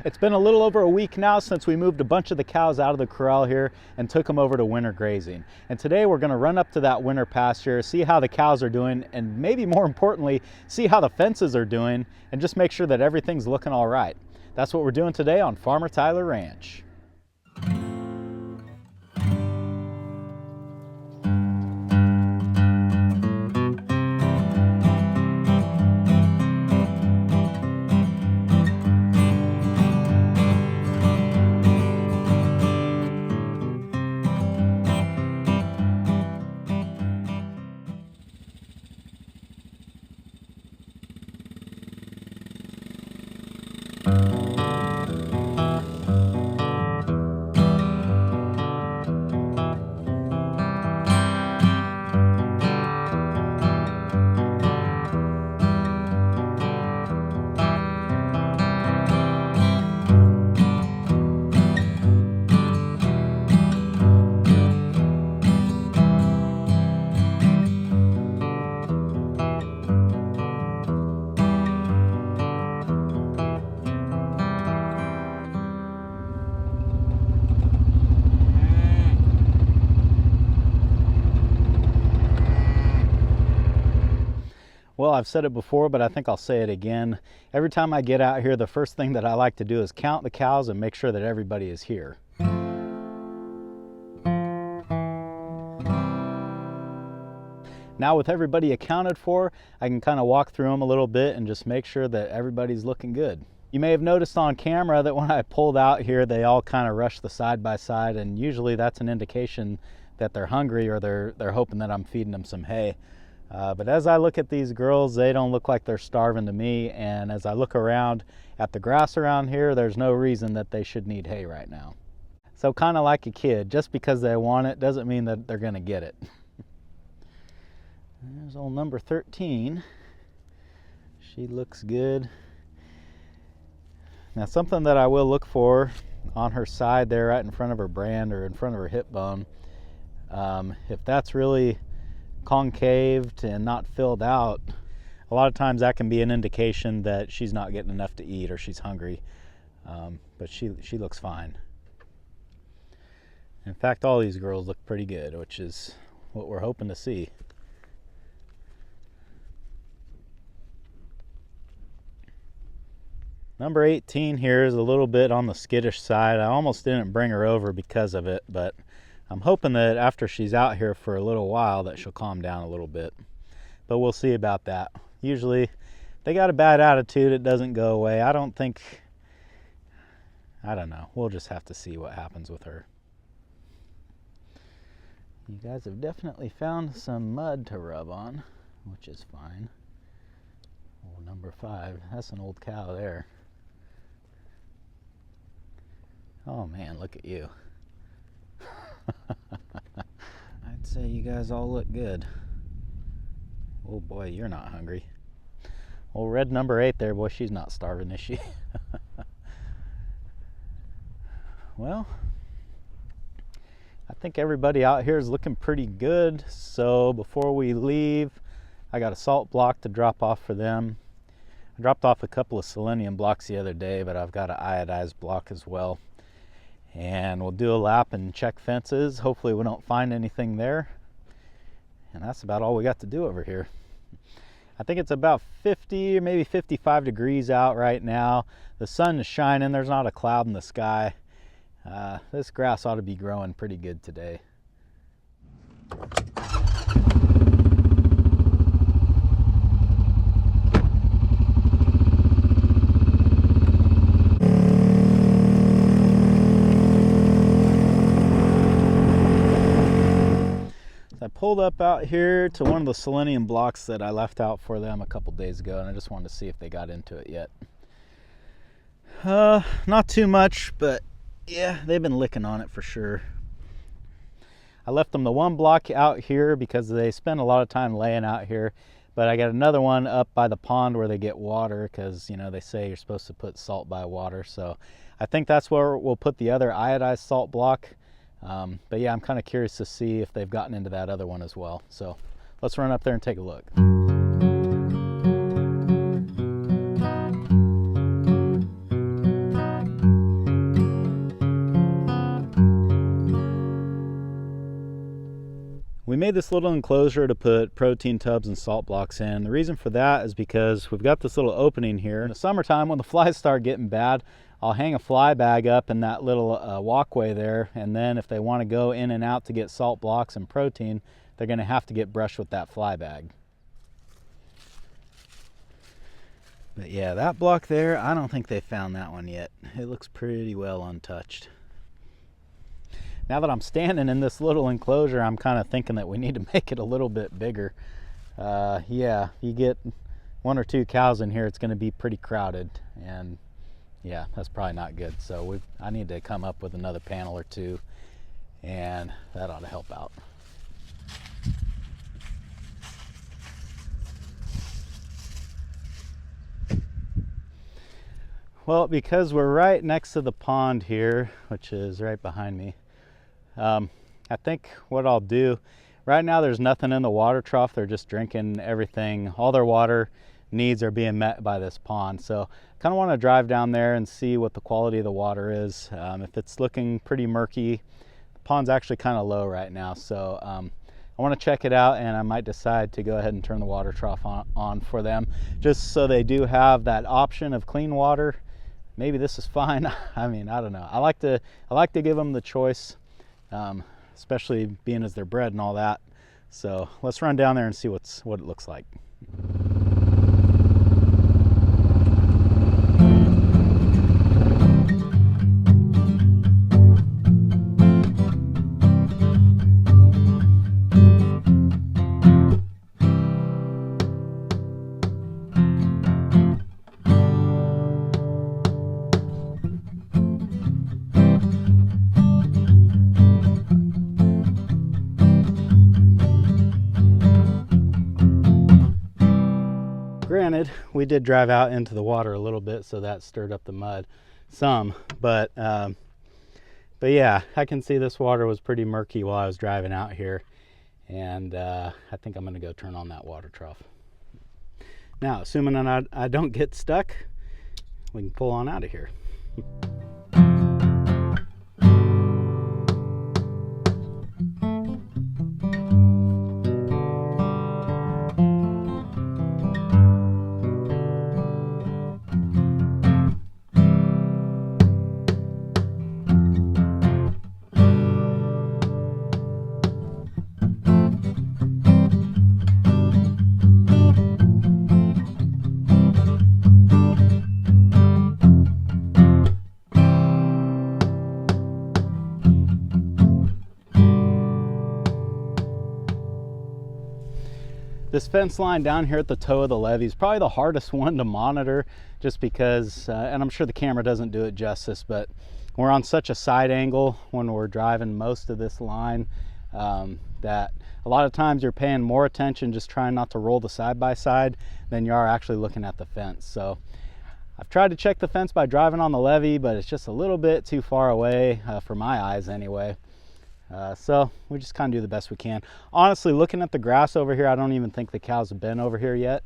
It's been a little over a week now since we moved a bunch of the cows out of the corral here and took them over to winter grazing. And today we're going to run up to that winter pasture, see how the cows are doing, and maybe more importantly, see how the fences are doing and just make sure that everything's looking all right. That's what we're doing today on Farmer Tyler Ranch. Well, I've said it before, but I think I'll say it again. Every time I get out here, the first thing that I like to do is count the cows and make sure that everybody is here. Now with everybody accounted for, I can kind of walk through them a little bit and just make sure that everybody's looking good. You may have noticed on camera that when I pulled out here, they all kind of rushed the side by side, and usually that's an indication that they're hungry or they're hoping that I'm feeding them some hay. But as I look at these girls, they don't look like they're starving to me, and as I look around at the grass around here, there's no reason that they should need hay right now. So kind of like a kid, just because they want it doesn't mean that they're gonna get it. There's old number 13. She looks good. Now something that I will look for on her side there, right in front of her brand or in front of her hip bone, if that's really concaved and not filled out, a lot of times that can be an indication that she's not getting enough to eat or she's hungry. But she looks fine. In fact, all these girls look pretty good, which is what we're hoping to see. Number 18 here is a little bit on the skittish side. I almost didn't bring her over because of it, but I'm hoping that after she's out here for a little while that she'll calm down a little bit. But we'll see about that. Usually they got a bad attitude, it doesn't go away. I don't know. We'll just have to see what happens with her. You guys have definitely found some mud to rub on, which is fine. Oh, number 5, that's an old cow there. Oh man, look at you. I'd say you guys all look good. Oh boy, you're not hungry. Well, red number 8 there, boy, she's not starving, is she? Well, I think everybody out here is looking pretty good. So before we leave, I got a salt block to drop off for them. I dropped off a couple of selenium blocks the other day, but I've got an iodized block as well. And we'll do a lap and check fences. Hopefully we don't find anything there. And that's about all we got to do over here. I think it's about 50 or maybe 55 degrees out right now. The sun is shining, there's not a cloud in the sky. This grass ought to be growing pretty good today. I pulled up out here to one of the selenium blocks that I left out for them a couple days ago, and I just wanted to see if they got into it yet. Not too much, but yeah, they've been licking on it for sure. I left them the one block out here because they spend a lot of time laying out here, but I got another one up by the pond where they get water because, you know, they say you're supposed to put salt by water. So I think that's where we'll put the other iodized salt block. But yeah, I'm kind of curious to see if they've gotten into that other one as well. So let's run up there and take a look. We made this little enclosure to put protein tubs and salt blocks in. The reason for that is because we've got this little opening here. In the summertime, when the flies start getting bad, I'll hang a fly bag up in that little walkway there, and then if they want to go in and out to get salt blocks and protein, they're going to have to get brushed with that fly bag. But yeah, that block there, I don't think they found that one yet. It looks pretty well untouched. Now that I'm standing in this little enclosure, I'm kind of thinking that we need to make it a little bit bigger. Yeah, you get 1 or 2 cows in here, it's going to be pretty crowded, and yeah, that's probably not good. So I need to come up with another panel or 2, and that ought to help out. Well, because we're right next to the pond here, which is right behind me, I think what I'll do, right now there's nothing in the water trough. They're just drinking everything. All their water needs are being met by this pond. So I kind of want to drive down there and see what the quality of the water is. If it's looking pretty murky, the pond's actually kind of low right now. So I want to check it out, and I might decide to go ahead and turn the water trough on for them, just so they do have that option of clean water. Maybe this is fine. I mean, I don't know. I like to give them the choice. Especially being as they're bred and all that. So let's run down there and see what it looks like. Granted, we did drive out into the water a little bit, so that stirred up the mud some, but yeah, I can see this water was pretty murky while I was driving out here, and I think I'm going to go turn on that water trough. Now, assuming I don't get stuck, we can pull on out of here. This fence line down here at the toe of the levee is probably the hardest one to monitor, just because, and I'm sure the camera doesn't do it justice, but we're on such a side angle when we're driving most of this line that a lot of times you're paying more attention just trying not to roll the side-by-side than you are actually looking at the fence. So I've tried to check the fence by driving on the levee, but it's just a little bit too far away for my eyes anyway. So we just kind of do the best we can. Honestly, looking at the grass over here, I don't even think the cows have been over here yet.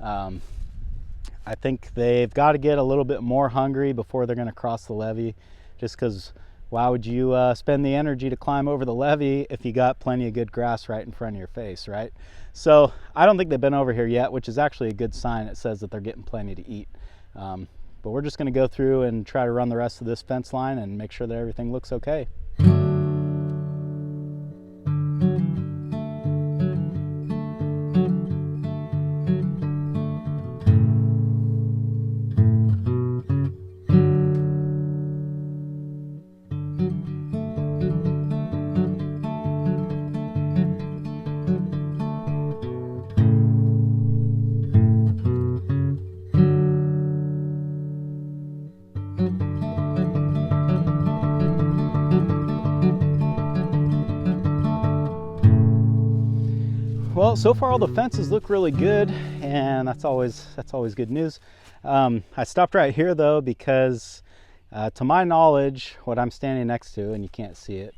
I think they've got to get a little bit more hungry before they're going to cross the levee, just because why would you spend the energy to climb over the levee if you got plenty of good grass right in front of your face, right? So I don't think they've been over here yet, which is actually a good sign. It says that they're getting plenty to eat. But we're just going to go through and try to run the rest of this fence line and make sure that everything looks okay. Well, so far all the fences look really good, and that's always good news. I stopped right here though because to my knowledge, what I'm standing next to, and you can't see it,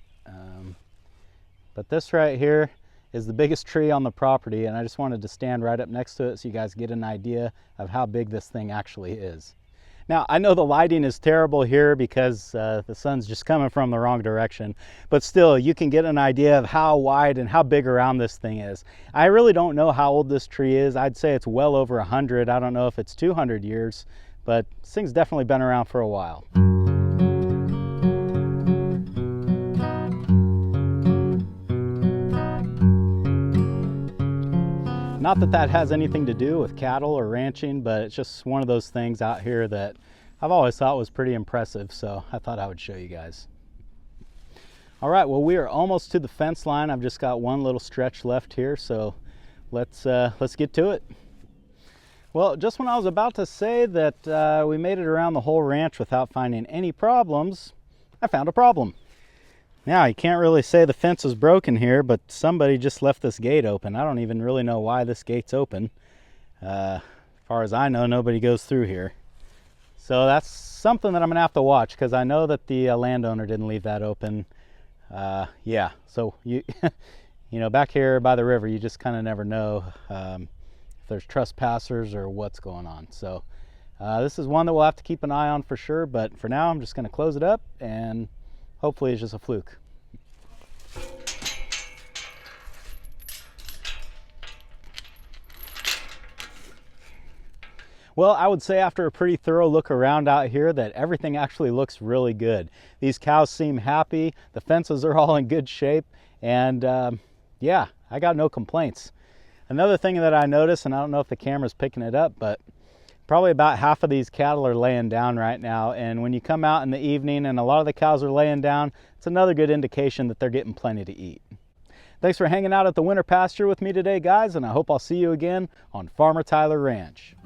but this right here is the biggest tree on the property, and I just wanted to stand right up next to it so you guys get an idea of how big this thing actually is. Now, I know the lighting is terrible here because the sun's just coming from the wrong direction, but still, you can get an idea of how wide and how big around this thing is. I really don't know how old this tree is. I'd say it's well over 100. I don't know if it's 200 years, but this thing's definitely been around for a while. Not that that has anything to do with cattle or ranching, but it's just one of those things out here that I've always thought was pretty impressive, so I thought I would show you guys. All right, well, we are almost to the fence line. I've just got one little stretch left here, so let's get to it. Well, just when I was about to say that we made it around the whole ranch without finding any problems, I found a problem. Now, you can't really say the fence is broken here, but somebody just left this gate open. I don't even really know why this gate's open. As far as I know, nobody goes through here. So that's something that I'm gonna have to watch, because I know that the landowner didn't leave that open. Yeah, so you know, back here by the river, you just kind of never know if there's trespassers or what's going on. So this is one that we'll have to keep an eye on for sure, but for now, I'm just gonna close it up and hopefully it's just a fluke. Well, I would say after a pretty thorough look around out here that everything actually looks really good. These cows seem happy, the fences are all in good shape, and yeah, I got no complaints. Another thing that I noticed, and I don't know if the camera's picking it up, but probably about half of these cattle are laying down right now, and when you come out in the evening and a lot of the cows are laying down, it's another good indication that they're getting plenty to eat. Thanks for hanging out at the winter pasture with me today, guys, and I hope I'll see you again on Farmer Tyler Ranch.